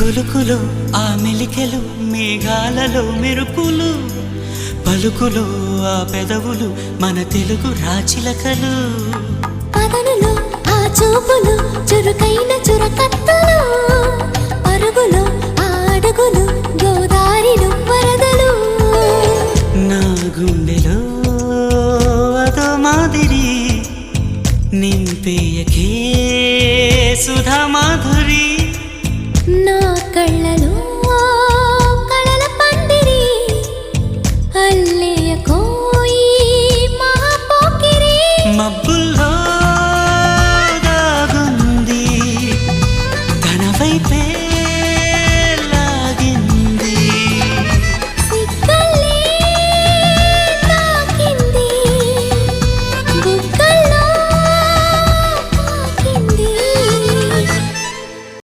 కులుకులో ఆ మెలికెలు మేఘాలలో మెరుపులు పలుకులో ఆ పెదవులు మన తెలుగు రాచిలకలు పదనులో ఆ చూపులు చురుకైన చురకత్తలు పరుగులో ఆ అడుగులు గోదారిలు వరదలు నా గుండెలో అదో మాదిరి నింపేయకే సుధా మాధురి నా కళ్ళలో కళల పందిరి అల్లేయ కోయి మహాపోకిరి మబ్బుల్లో దాగుంది తన వైపే